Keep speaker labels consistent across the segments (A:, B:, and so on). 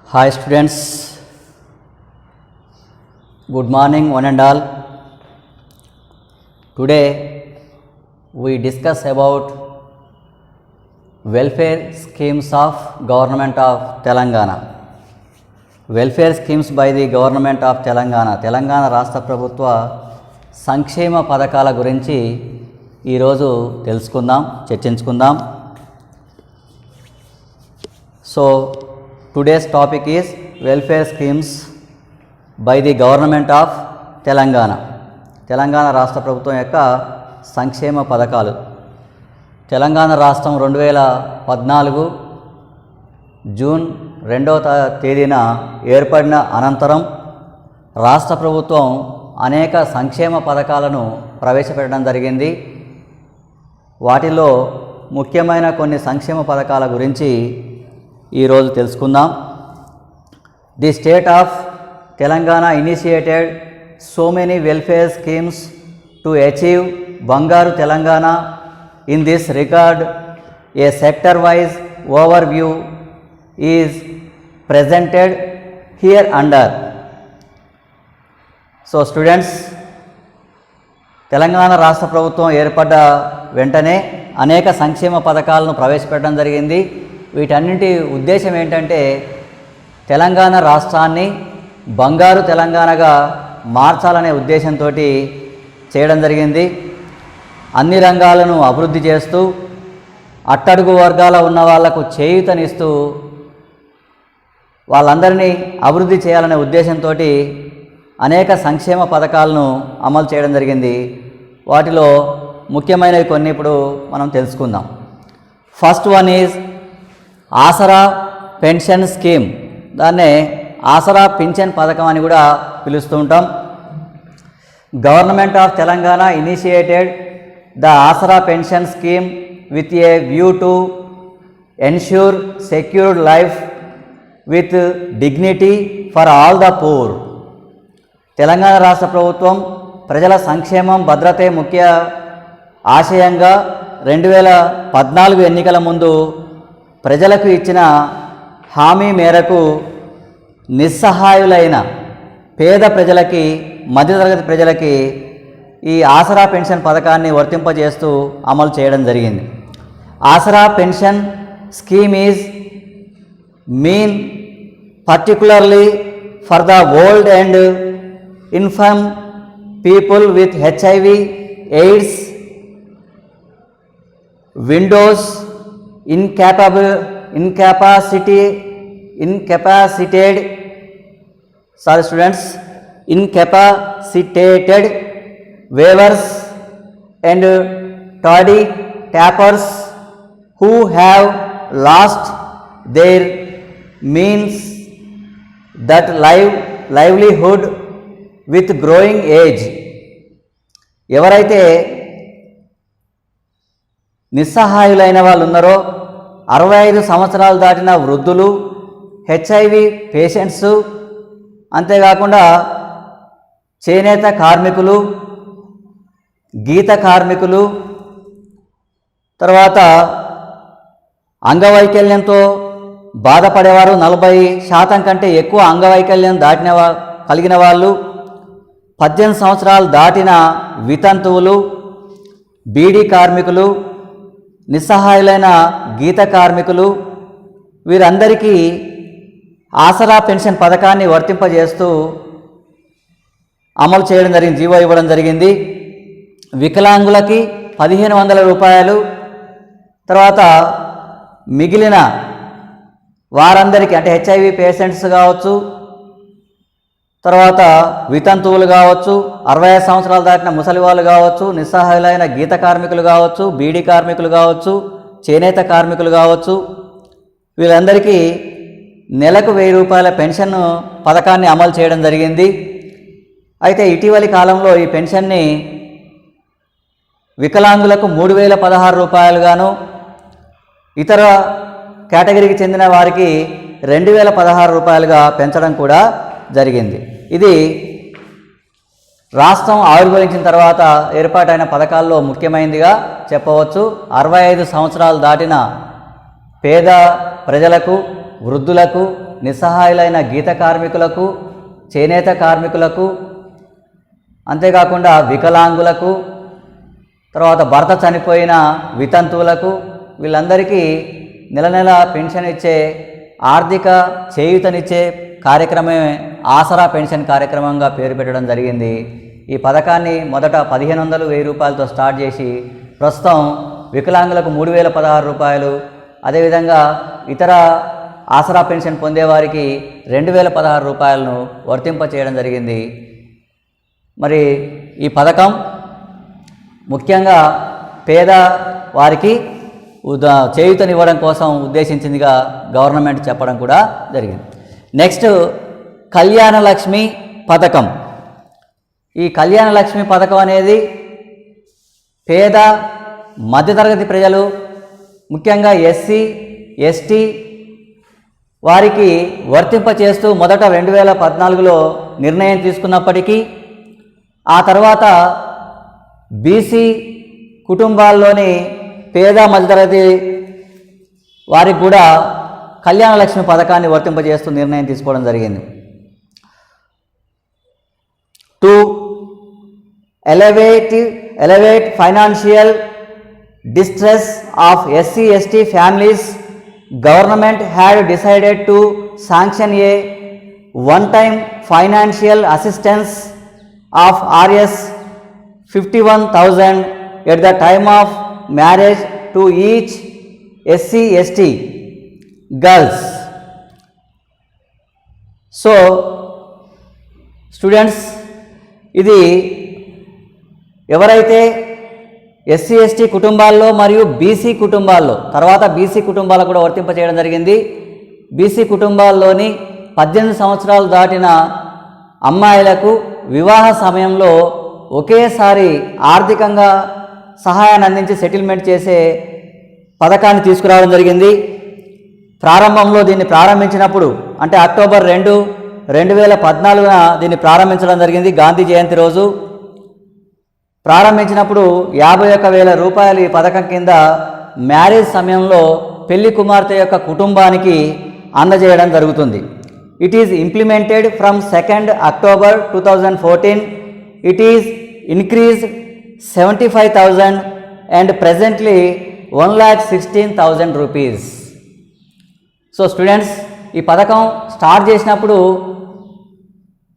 A: Hi students, good morning one and all. Today we discuss about welfare schemes of government of Telangana. Welfare schemes by the government of Telangana. Telangana రాష్ట్ర ప్రభుత్వ సంక్షేమ పథకాల గురించి ఈరోజు తెలుసుకుందాం, చర్చించుకుందాం. So today's topic is welfare schemes by the government of Telangana. Telangana రాష్ట్ర ప్రభుత్వం యొక్క సంక్షేమ పథకాలు. తెలంగాణ రాష్ట్రం 2014 జూన్ 2వ తేదీన ఏర్పడిన అనంతరం రాష్ట్ర ప్రభుత్వం అనేక సంక్షేమ పథకాలను ప్రవేశపెట్టడం జరిగింది. వాటిలో ముఖ్యమైన కొన్ని సంక్షేమ పథకాల గురించి ఈరోజు తెలుసుకుందాం. The state of Telangana initiated so many welfare schemes to achieve Bangaru Telangana. In this record a sector wise overview is presented hereunder. So students, Telangana రాష్ట్ర ప్రభుత్వం ఏర్పడ్డ వెంటనే అనేక సంక్షేమ పథకాలను ప్రవేశపెట్టడం జరిగింది. వీటన్నింటి ఉద్దేశం ఏంటంటే తెలంగాణ రాష్ట్రాన్ని బంగారు తెలంగాణగా మార్చాలనే ఉద్దేశంతో చేయడం జరిగింది. అన్ని రంగాలను అభివృద్ధి చేస్తూ అట్టడుగు వర్గాల ఉన్న వాళ్లకు చేయూతనిస్తూ వాళ్ళందరినీ అభివృద్ధి చేయాలనే ఉద్దేశంతో అనేక సంక్షేమ పథకాలను అమలు చేయడం జరిగింది. వాటిలో ముఖ్యమైనవి కొన్ని ఇప్పుడు మనం తెలుసుకుందాం. First one is Aasara pension scheme. దాన్నే ఆసరా పింఛన్ పథకం అని కూడా పిలుస్తూ ఉంటాం. Government of Telangana initiated the Aasara pension scheme with a view to ensure secured life with dignity for all the poor. Telangana రాష్ట్ర ప్రభుత్వం ప్రజల సంక్షేమం, భద్రతే ముఖ్య ఆశయంగా 2014 ఎన్నికల ముందు ప్రజలకు ఇచ్చిన హామీ మేరకు నిస్సహాయులైన పేద ప్రజలకి, మధ్యతరగతి ప్రజలకి ఈ ఆసరా పెన్షన్ పథకాన్ని వర్తింపజేస్తూ అమలు చేయడం జరిగింది. ఆసరా pension scheme is mean particularly for the old and inform people with HIV, AIDS, Windows, incapacitated waivers and tardy tappers who have lost their means that livelihood with growing age. ఎవరైతే నిస్సహాయులైన వాళ్ళు ఉన్నారో, 65 సంవత్సరాలు దాటిన వృద్ధులు, HIV పేషెంట్స్, అంతేకాకుండా చేనేత కార్మికులు, గీత కార్మికులు, తర్వాత అంగవైకల్యంతో బాధపడేవారు, 40% కంటే ఎక్కువ అంగవైకల్యం కలిగిన వాళ్ళు, 18 సంవత్సరాలు దాటిన వితంతువులు, బీడీ కార్మికులు, నిస్సహాయులైన గీత కార్మికులు, వీరందరికీ ఆసరా పెన్షన్ పథకాన్ని వర్తింపజేస్తూ అమలు చేయడం జరిగింది, జీవో ఇవ్వడం జరిగింది. వికలాంగులకి 1500 రూపాయలు, తర్వాత మిగిలిన వారందరికీ అంటే HIV పేషెంట్స్ కావచ్చు, తర్వాత వితంతువులు కావచ్చు, 65 సంవత్సరాలు దాటిన ముసలి వాళ్ళు కావచ్చు, నిస్సహాయులైన గీత కార్మికులు కావచ్చు, బీడీ కార్మికులు కావచ్చు, చేనేత కార్మికులు కావచ్చు, వీళ్ళందరికీ నెలకు 1000 రూపాయల పెన్షన్ పథకాన్ని అమలు చేయడం జరిగింది. అయితే ఇటీవలి కాలంలో ఈ పెన్షన్ని వికలాంగులకు 3016 రూపాయలుగాను, ఇతర కేటగిరీకి చెందిన వారికి 2016 రూపాయలుగా పెంచడం కూడా జరిగింది. ఇది రాష్ట్రం ఆవిర్భవించిన తర్వాత ఏర్పాటైన పథకాల్లో ముఖ్యమైనదిగా చెప్పవచ్చు. 65 సంవత్సరాలు దాటిన పేద ప్రజలకు, వృద్ధులకు, నిస్సహాయులైన గీత కార్మికులకు, చేనేత కార్మికులకు, అంతేకాకుండా వికలాంగులకు, తర్వాత భర్త చనిపోయిన వితంతువులకు, వీళ్ళందరికీ నెల నెల పెన్షన్ ఇచ్చే, ఆర్థిక చేయూతనిచ్చే కార్యక్రమమే ఆసరా పెన్షన్ కార్యక్రమంగా పేరు పెట్టడం జరిగింది. ఈ పథకాన్ని మొదట 1500, 1000 రూపాయలతో స్టార్ట్ చేసి ప్రస్తుతం వికలాంగులకు 3016 రూపాయలు, అదేవిధంగా ఇతర ఆసరా పెన్షన్ పొందేవారికి 2016 రూపాయలను వర్తింపచేయడం జరిగింది. మరి ఈ పథకం ముఖ్యంగా పేద వారికి చేయూతనివ్వడం కోసం ఉద్దేశించిందిగా గవర్నమెంట్ చెప్పడం కూడా జరిగింది. నెక్స్ట్ కళ్యాణ లక్ష్మి పథకం. ఈ కళ్యాణ లక్ష్మి పథకం అనేది పేద మధ్యతరగతి ప్రజలు, ముఖ్యంగా ఎస్సీ, ఎస్టీ వారికి వర్తింపచేస్తూ మొదట 2014లో నిర్ణయం తీసుకున్నప్పటికీ ఆ తర్వాత బీసీ కుటుంబాల్లోని పేద మధ్యతరగతి వారికి కూడా కళ్యాణ లక్ష్మి పథకాన్ని వర్తింపజేస్తూ నిర్ణయం తీసుకోవడం జరిగింది. To elevate financial distress of SC/ST families, government had decided to sanction a one-time financial assistance of Rs 51,000 at the time of marriage to each SC/ST girls. So students, ఇది ఎవరైతే SC/ST కుటుంబాల్లో మరియు బీసీ కుటుంబాల్లో, తర్వాత BC కుటుంబాలకు కూడా వర్తింపచేయడం జరిగింది. BC కుటుంబాల్లోని 18 సంవత్సరాలు దాటిన అమ్మాయిలకు వివాహ సమయంలో ఒకేసారి ఆర్థికంగా సహాయాన్ని అందించి సెటిల్మెంట్ చేసే పథకాన్ని తీసుకురావడం జరిగింది. ప్రారంభంలో దీన్ని ప్రారంభించినప్పుడు అంటే అక్టోబర్ 2, 2014 దీన్ని ప్రారంభించడం జరిగింది. గాంధీ జయంతి రోజు ప్రారంభించినప్పుడు 51,000 రూపాయలు ఈ పథకం కింద మ్యారేజ్ సమయంలో పెళ్లి కుమార్తె యొక్క కుటుంబానికి అందజేయడం జరుగుతుంది. It is implemented from 2nd October 2014. It is increased 75,000 and presently 1,16,000 rupees. So students, ఈ పథకం స్టార్ట్ చేసినప్పుడు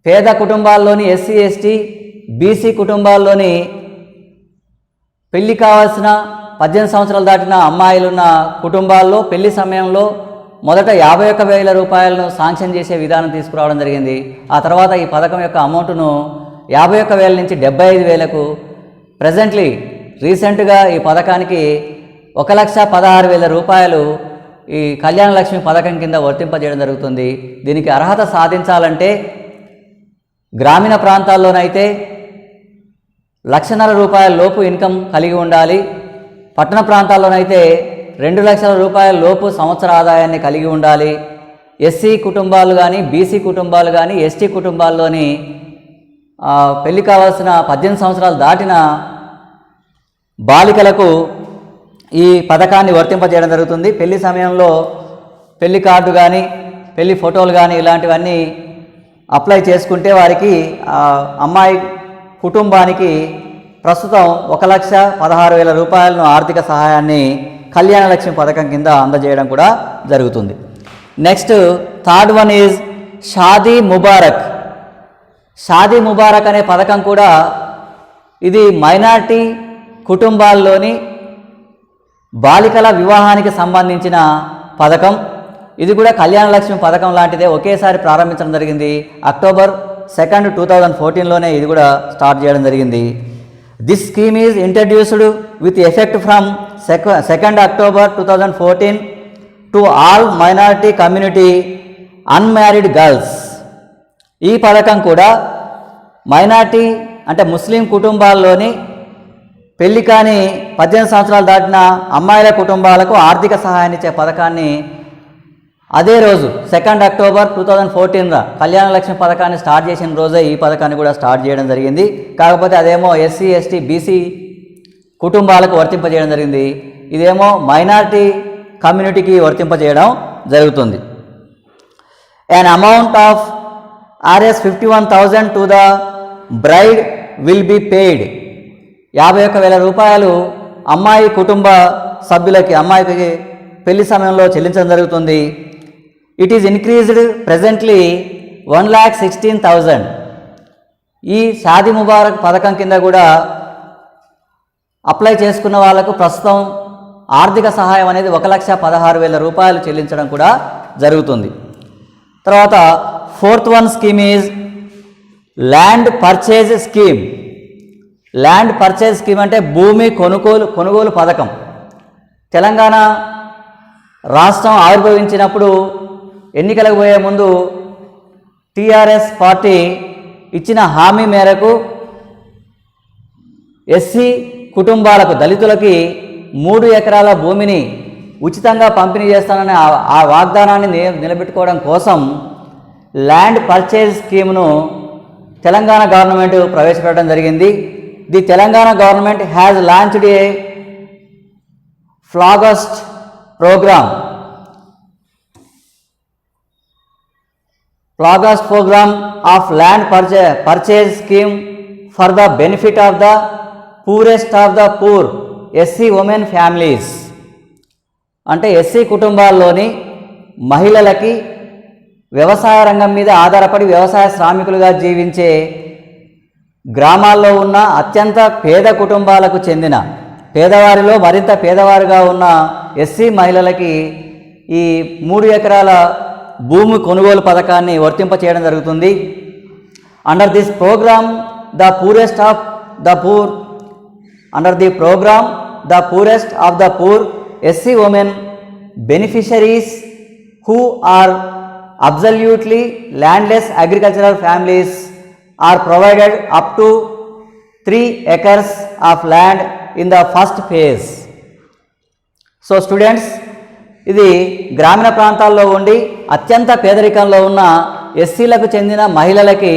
A: పేద కుటుంబాల్లోని SC/ST, బీసీ కుటుంబాల్లోని పెళ్లి కావాల్సిన 18 సంవత్సరాలు దాటిన అమ్మాయిలున్న కుటుంబాల్లో పెళ్లి సమయంలో మొదట 51,000 రూపాయలను శాంక్షన్ చేసే విధానం తీసుకురావడం జరిగింది. ఆ తర్వాత ఈ పథకం యొక్క అమౌంట్ను 51,000 నుంచి 75,000కు, ప్రజెంట్లీ రీసెంట్గా ఈ పథకానికి 1,16,000 రూపాయలు ఈ కళ్యాణ లక్ష్మి పథకం కింద వర్తింపజేయడం జరుగుతుంది. దీనికి అర్హత సాధించాలంటే గ్రామీణ ప్రాంతాల్లోనైతే 1,00,000 రూపాయల లోపు ఇన్కమ్ కలిగి ఉండాలి. పట్టణ ప్రాంతాల్లోనైతే 2,00,000 రూపాయల లోపు సంవత్సర ఆదాయాన్ని కలిగి ఉండాలి. ఎస్సీ కుటుంబాలు కానీ, బీసీ కుటుంబాలు కానీ, ఎస్టీ కుటుంబాల్లోని పెళ్లి కావాల్సిన 18 సంవత్సరాలు దాటిన బాలికలకు ఈ పథకాన్ని వర్తింపజేయడం జరుగుతుంది. పెళ్లి సమయంలో పెళ్లి కార్డు కానీ, పెళ్లి ఫోటోలు కానీ ఇలాంటివన్నీ అప్లై చేసుకుంటే వారికి అమ్మాయి కుటుంబానికి ప్రస్తుతం 1,16,000 రూపాయలను ఆర్థిక సహాయాన్ని కళ్యాణ లక్ష్మి పథకం కింద అందజేయడం కూడా జరుగుతుంది. Next third one is Shaadi Mubarak. Shaadi Mubarak అనే పథకం కూడా ఇది మైనారిటీ కుటుంబాల్లోని బాలికల వివాహానికి సంబంధించిన పథకం. ఇది కూడా కళ్యాణ లక్ష్మి పథకం లాంటిదే, ఒకేసారి ప్రారంభించడం జరిగింది. అక్టోబర్ 2, 2014లోనే ఇది కూడా స్టార్ట్ చేయడం జరిగింది. This scheme is introduced with effect from 2nd October 2014 to all minority community unmarried girls. ఈ పథకం కూడా మైనారిటీ అంటే ముస్లిం కుటుంబాల్లోని పెళ్లి కాని 18 సంవత్సరాలు దాటిన అమ్మాయిల కుటుంబాలకు ఆర్థిక సహాయాన్ని ఇచ్చే పథకాన్ని అదే రోజు 2nd October 2014 కళ్యాణ లక్ష్మి పథకాన్ని స్టార్ట్ చేసిన రోజే ఈ పథకాన్ని కూడా స్టార్ట్ చేయడం జరిగింది. కాకపోతే అదేమో SC/ST, బీసీ కుటుంబాలకు వర్తింపజేయడం జరిగింది. ఇదేమో మైనారిటీ కమ్యూనిటీకి వర్తింపజేయడం జరుగుతుంది. an amount of Rs 51,000 to the bride will be paid. 51,000 రూపాయలు అమ్మాయి కుటుంబ సభ్యులకి అమ్మాయికి పెళ్లి సమయంలో చెల్లించడం జరుగుతుంది. It is increased presently 1,16,000. ఈ షాదీ ముబారక్ పథకం కింద కూడా అప్లై చేసుకున్న వాళ్ళకు ప్రస్తుతం ఆర్థిక సహాయం అనేది 1,16,000 రూపాయలు చెల్లించడం కూడా జరుగుతుంది. తర్వాత 4th one scheme is land purchase scheme. Land purchase scheme అంటే భూమి కొనుగోలు పథకం. తెలంగాణ రాష్ట్రం ఆవిర్భవించినప్పుడు ఎన్నికలకు పోయే ముందు టీఆర్ఎస్ పార్టీ ఇచ్చిన హామీ మేరకు ఎస్సీ కుటుంబాలకు దళితులకి 3 ఎకరాల భూమిని ఉచితంగా పంపిణీ చేస్తానని ఆ వాగ్దానాన్ని నిలబెట్టుకోవడం కోసం ల్యాండ్ పర్చేజ్ స్కీమ్ను తెలంగాణ గవర్నమెంట్ ప్రవేశపెట్టడం జరిగింది. The Telangana government has launched a flagship programme of land purchase scheme for the benefit of the poorest of the poor SC women families. అంటే ఎస్సీ కుటుంబాల్లోని మహిళలకి వ్యవసాయ రంగం మీద ఆధారపడి వ్యవసాయ శ్రామికులుగా జీవించే గ్రామాల్లో ఉన్న అత్యంత పేద కుటుంబాలకు చెందిన పేదవారిలో మరింత పేదవారుగా ఉన్న ఎస్సీ మహిళలకి ఈ 3 ఎకరాల భూమి కొనుగోలు పథకాన్ని వర్తింపచేయడం జరుగుతుంది. Under this program the poorest of the poor SC women beneficiaries who are absolutely landless agricultural families are provided up to 3 acres of land in the first phase. So students, ఇది గ్రామీణ ప్రాంతాల్లో ఉండి అత్యంత పేదరికంలో ఉన్న ఎస్సీలకు చెందిన మహిళలకి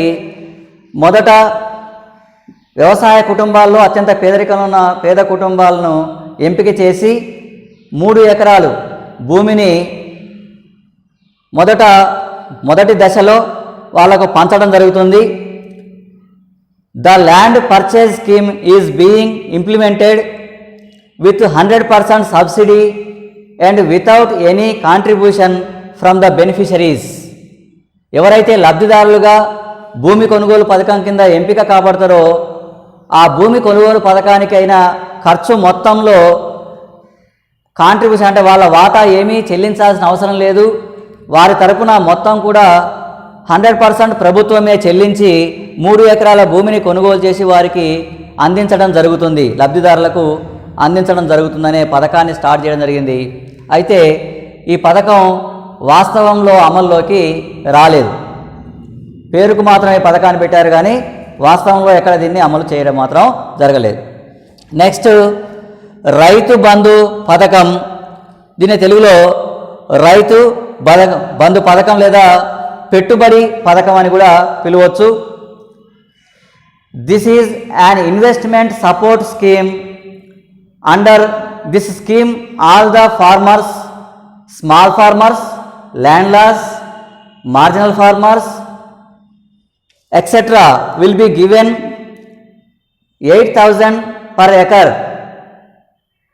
A: మొదట వ్యవసాయ కుటుంబాల్లో అత్యంత పేదరికంలో ఉన్న పేద కుటుంబాలను ఎంపిక చేసి 3 ఎకరాలు భూమిని మొదటి దశలో వాళ్లకు పంచడం జరుగుతుంది. The land purchase scheme is being implemented with 100% subsidy and without any contribution from the beneficiaries. ఎవరైతే లబ్ధిదారులుగా భూమి కొనుగోలు పథకం కింద ఎంపిక కాబడతారో ఆ భూమి కొనుగోలు పథకానికైనా ఖర్చు మొత్తంలో కాంట్రిబ్యూషన్ అంటే వాళ్ళ వాటా ఏమీ చెల్లించాల్సిన అవసరం లేదు. వారి తరపున మొత్తం కూడా 100% ప్రభుత్వమే చెల్లించి 3 ఎకరాల భూమిని కొనుగోలు చేసి వారికి అందించడం జరుగుతుంది, లబ్ధిదారులకు అందించడం జరుగుతుందనే పథకాన్ని స్టార్ట్ చేయడం జరిగింది. అయితే ఈ పథకం వాస్తవంలో అమల్లోకి రాలేదు. పేరుకు మాత్రం ఈ పథకాన్ని పెట్టారు కానీ వాస్తవంలో ఎక్కడ దీన్ని అమలు చేయడం మాత్రం జరగలేదు. నెక్స్ట్, రైతు బంధు పథకం. దీన్ని తెలుగులో రైతు బంధు పథకం లేదా పెట్టుబడి పథకం అని కూడా పిలవచ్చు. This is an investment support scheme. Under this scheme all the farmers, small farmers, landlords, marginal farmers etc. will be given 8,000 per acre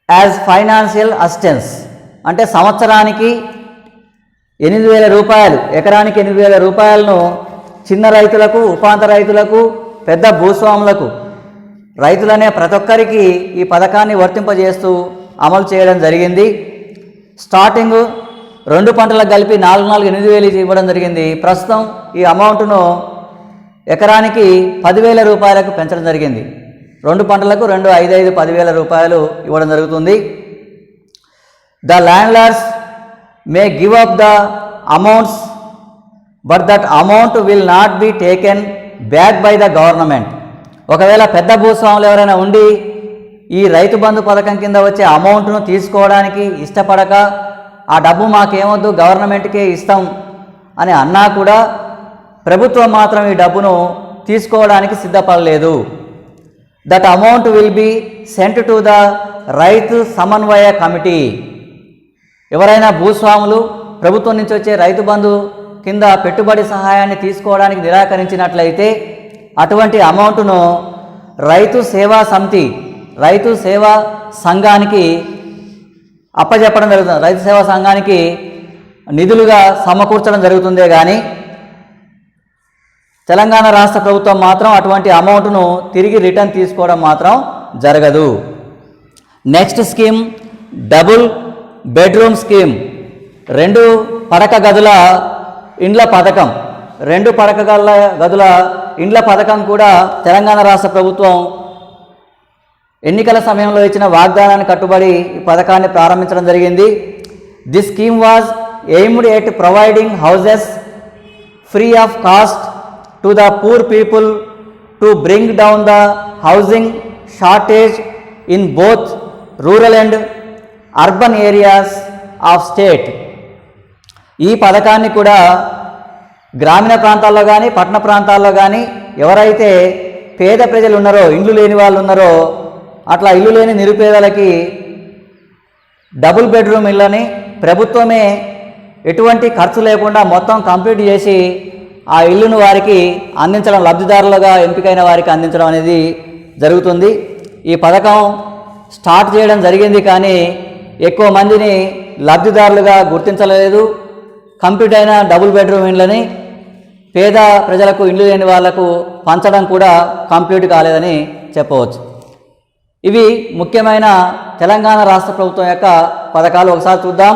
A: as financial assistance. అంటే సంవత్సరానికి 8,000 రూపాయలు, ఎకరానికి 8,000 రూపాయలను చిన్న రైతులకు, ఉపాంత రైతులకు, పెద్ద భూస్వాములకు, రైతులనే ప్రతి ఒక్కరికి ఈ పథకాన్ని వర్తింపజేస్తూ అమలు చేయడం జరిగింది. స్టార్టింగ్ 2 పంటలకు కలిపి 8,000 ఇవ్వడం జరిగింది. ప్రస్తుతం ఈ అమౌంట్ను ఎకరానికి 10,000 రూపాయలకు పెంచడం జరిగింది. 2 పంటలకు 2, 5, 10,000 రూపాయలు ఇవ్వడం జరుగుతుంది. The landlords may give up the amounts but that amount will not be taken back by the government. ఒకవేళ పెద్ద భూస్వాములు ఎవరైనా ఉండి ఈ రైతు బంధు పథకం కింద వచ్చే అమౌంట్ను తీసుకోవడానికి ఇష్టపడక ఆ డబ్బు మాకేమొద్దు గవర్నమెంట్కే ఇస్తాం అని అన్నా కూడా ప్రభుత్వం మాత్రం ఈ డబ్బును తీసుకోవడానికి సిద్ధపడలేదు. That amount will be sent to the Rythu Samanvaya committee. ఎవరైనా భూస్వాములు ప్రభుత్వం నుంచి వచ్చే రైతు బంధు కింద పెట్టుబడి సహాయాన్ని తీసుకోవడానికి నిరాకరించినట్లయితే అటువంటి అమౌంట్ను రైతు సేవా సమితి, రైతు సేవా సంఘానికి అప్పచెప్పడం జరుగుతుంది. రైతు సేవా సంఘానికి నిధులుగా సమకూర్చడం జరుగుతుందే కానీ తెలంగాణ రాష్ట్ర ప్రభుత్వం మాత్రం అటువంటి అమౌంట్ను తిరిగి రిటర్న్ తీసుకోవడం మాత్రం జరగదు. Next scheme double bedroom scheme, 2 పడక గదుల ఇండ్ల పథకం. 2 పడక గదుల ఇండ్ల పథకం కూడా తెలంగాణ రాష్ట్ర ప్రభుత్వం ఎన్నికల సమయంలో ఇచ్చిన వాగ్దానాన్ని కట్టుబడి ఈ పథకాన్ని ప్రారంభించడం జరిగింది. This scheme was aimed at providing houses free of cost to the poor people to bring down the housing shortage in both rural and urban areas of state. ఈ పథకాన్ని కూడా గ్రామీణ ప్రాంతాల్లో కానీ పట్టణ ప్రాంతాల్లో కానీ ఎవరైతే పేద ప్రజలు ఉన్నారో, ఇండ్లు లేని వాళ్ళు ఉన్నారో, అట్లా ఇల్లు లేని నిరుపేదలకి డబుల్ బెడ్రూమ్ ఇళ్ళని ప్రభుత్వమే ఎటువంటి ఖర్చు లేకుండా మొత్తం కంప్లీట్ చేసి ఆ ఇల్లును వారికి అందించడం, లబ్ధిదారులుగా ఎంపికైన వారికి అందించడం అనేది జరుగుతుంది. ఈ పథకం స్టార్ట్ చేయడం జరిగింది కానీ ఎక్కువ మందిని లబ్ధిదారులుగా గుర్తించలేదు. కంప్లీట్ అయిన డబుల్ బెడ్రూమ్ ఇండ్లని పేద ప్రజలకు, ఇండ్లు లేని వాళ్లకు పంచడం కూడా కంప్లీట్ కాలేదని చెప్పవచ్చు. ఇవి ముఖ్యమైన తెలంగాణ రాష్ట్ర ప్రభుత్వం యొక్క పథకాలు. ఒకసారి చూద్దాం.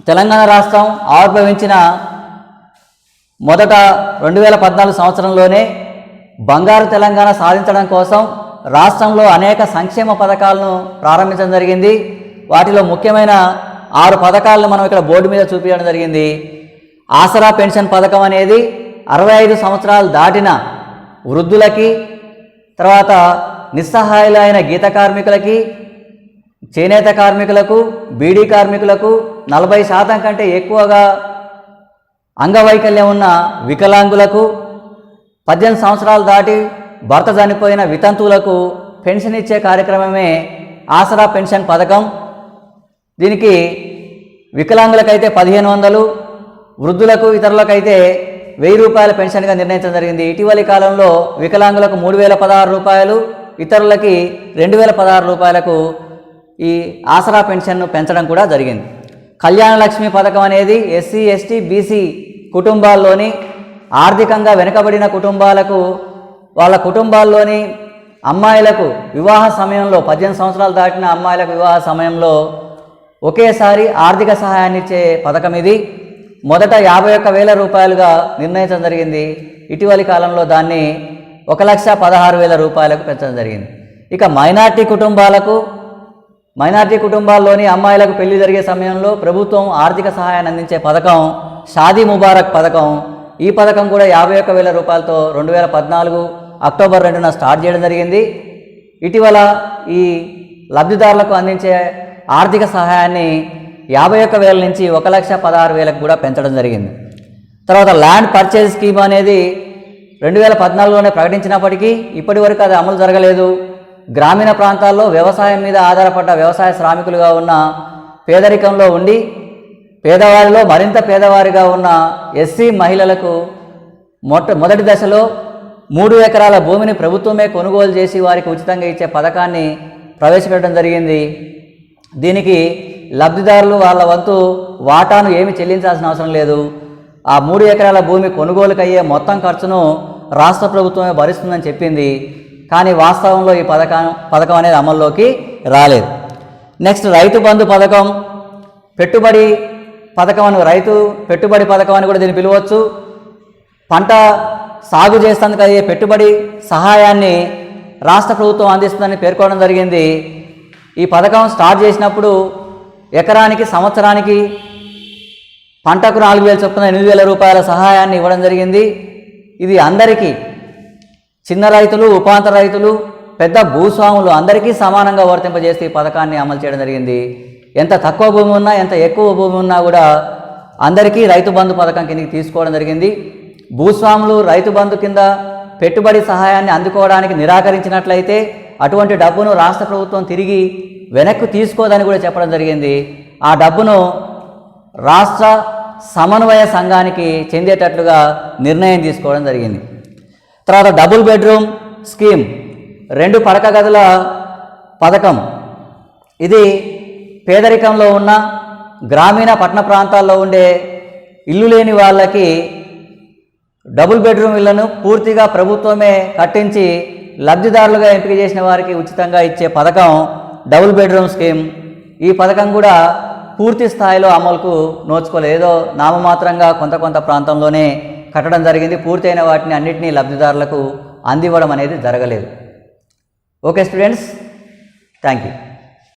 A: తెలంగాణ రాష్ట్రం ఆవిర్భవించిన మొదట 2014 సంవత్సరంలోనే బంగారు తెలంగాణ సాధించడం కోసం రాష్ట్రంలో అనేక సంక్షేమ పథకాలను ప్రారంభించడం జరిగింది. వాటిలో ముఖ్యమైన 6 పథకాలను మనం ఇక్కడ బోర్డు మీద చూపించడం జరిగింది. ఆసరా పెన్షన్ పథకం అనేది 65 సంవత్సరాలు దాటిన వృద్ధులకి, తర్వాత నిస్సహాయులైన గీత కార్మికులకి, చేనేత కార్మికులకు, బీడీ కార్మికులకు, 40% కంటే ఎక్కువగా అంగవైకల్యం ఉన్న వికలాంగులకు, 18 సంవత్సరాలు దాటి భర్త చనిపోయిన వితంతువులకు పెన్షన్ ఇచ్చే కార్యక్రమమే ఆసరా పెన్షన్ పథకం. దీనికి వికలాంగులకైతే 1500, వృద్ధులకు ఇతరులకైతే 1000 రూపాయల పెన్షన్గా నిర్ణయించడం జరిగింది. ఇటీవలి కాలంలో వికలాంగులకు 3016 రూపాయలు, ఇతరులకి 2016 రూపాయలకు ఈ ఆసరా పెన్షన్ను పెంచడం కూడా జరిగింది. కళ్యాణ లక్ష్మి పథకం అనేది ఎస్సీ, ఎస్టీ, బీసీ కుటుంబాల్లోని ఆర్థికంగా వెనుకబడిన కుటుంబాలకు, వాళ్ళ కుటుంబాల్లోని అమ్మాయిలకు వివాహ సమయంలో 18 సంవత్సరాలు దాటిన అమ్మాయిలకు వివాహ సమయంలో ఒకేసారి ఆర్థిక సహాయాన్ని ఇచ్చే పథకం ఇది. మొదట 51,000 రూపాయలుగా నిర్ణయించడం జరిగింది. ఇటీవలి కాలంలో దాన్ని 1,16,000 రూపాయలకు పెంచడం జరిగింది. ఇక మైనార్టీ కుటుంబాల్లోని అమ్మాయిలకు పెళ్లి జరిగే సమయంలో ప్రభుత్వం ఆర్థిక సహాయాన్ని అందించే పథకం షాదీ ముబారక్ పథకం. ఈ పథకం కూడా 51,000 రూపాయలతో 2014 అక్టోబర్ 2న స్టార్ట్ చేయడం జరిగింది. ఇటీవల ఈ లబ్ధిదారులకు అందించే ఆర్థిక సహాయాన్ని 51,000 నుంచి 1,16,000 కూడా పెంచడం జరిగింది. తర్వాత ల్యాండ్ పర్చేజ్ స్కీమ్ అనేది 2014లోనే ప్రకటించినప్పటికీ ఇప్పటి వరకు అది అమలు జరగలేదు. గ్రామీణ ప్రాంతాల్లో వ్యవసాయం మీద ఆధారపడ్డ వ్యవసాయ శ్రామికులుగా ఉన్న, పేదరికంలో ఉండి పేదవారిలో మరింత పేదవారిగా ఉన్న ఎస్సీ మహిళలకు మొదటి దశలో 3 ఎకరాల భూమిని ప్రభుత్వమే కొనుగోలు చేసి వారికి ఉచితంగా ఇచ్చే పథకాన్ని ప్రవేశపెట్టడం జరిగింది. దీనికి లబ్ధిదారులు వాళ్ళ వంతు వాటాను ఏమి చెల్లించాల్సిన అవసరం లేదు. ఆ 3 ఎకరాల భూమి కొనుగోలుకయ్యే మొత్తం ఖర్చును రాష్ట్ర ప్రభుత్వమే భరిస్తుందని చెప్పింది. కానీ వాస్తవంలో ఈ పథకం అనేది అమల్లోకి రాలేదు. నెక్స్ట్ రైతు బంధు పథకం, పెట్టుబడి పథకం అని, రైతు పెట్టుబడి పథకం అని కూడా దీన్ని పిలవచ్చు. పంట సాగు చేసేందుకు అయ్యే పెట్టుబడి సహాయాన్ని రాష్ట్ర ప్రభుత్వం అందిస్తుందని పేర్కొనడం జరిగింది. ఈ పథకం స్టార్ట్ చేసినప్పుడు ఎకరానికి, సంవత్సరానికి పంటకు 4,000 చొప్పున 8,000 రూపాయల సహాయాన్ని ఇవ్వడం జరిగింది. ఇది అందరికీ, చిన్న రైతులు, ఉపాంత రైతులు, పెద్ద భూస్వాములు అందరికీ సమానంగా వర్తింపజేస్తే ఈ పథకాన్ని అమలు చేయడం జరిగింది. ఎంత తక్కువ భూమి ఉన్నా, ఎంత ఎక్కువ భూమి ఉన్నా కూడా అందరికీ రైతు బంధు పథకం కిందకి తీసుకోవడం జరిగింది. భూస్వాములు రైతు బంధు కింద పెట్టుబడి సహాయాన్ని అందుకోవడానికి నిరాకరించినట్లయితే అటువంటి డబ్బును రాష్ట్ర ప్రభుత్వం తిరిగి వెనక్కు తీసుకోదని కూడా చెప్పడం జరిగింది. ఆ డబ్బును రాష్ట్ర సమన్వయ సంఘానికి చెందేటట్లుగా నిర్ణయం తీసుకోవడం జరిగింది. తర్వాత డబుల్ బెడ్రూమ్ స్కీమ్, 2 పడక గదుల పథకం. ఇది పేదరికంలో ఉన్న గ్రామీణ పట్టణ ప్రాంతాల్లో ఉండే ఇల్లు లేని వాళ్ళకి డబుల్ బెడ్రూమ్ ఇళ్లను పూర్తిగా ప్రభుత్వమే కట్టించి లబ్ధిదారులుగా ఎంపిక చేసిన వారికి ఉచితంగా ఇచ్చే పథకం డబుల్ బెడ్రూమ్ స్కీమ్. ఈ పథకం కూడా పూర్తి స్థాయిలో అమలుకు నోచుకోలేదు. ఏదో నామమాత్రంగా కొంత ప్రాంతంలోనే కట్టడం జరిగింది. పూర్తయిన వాటిని అన్నిటినీ లబ్ధిదారులకు అందివ్వడం అనేది జరగలేదు. Okay students, thank you.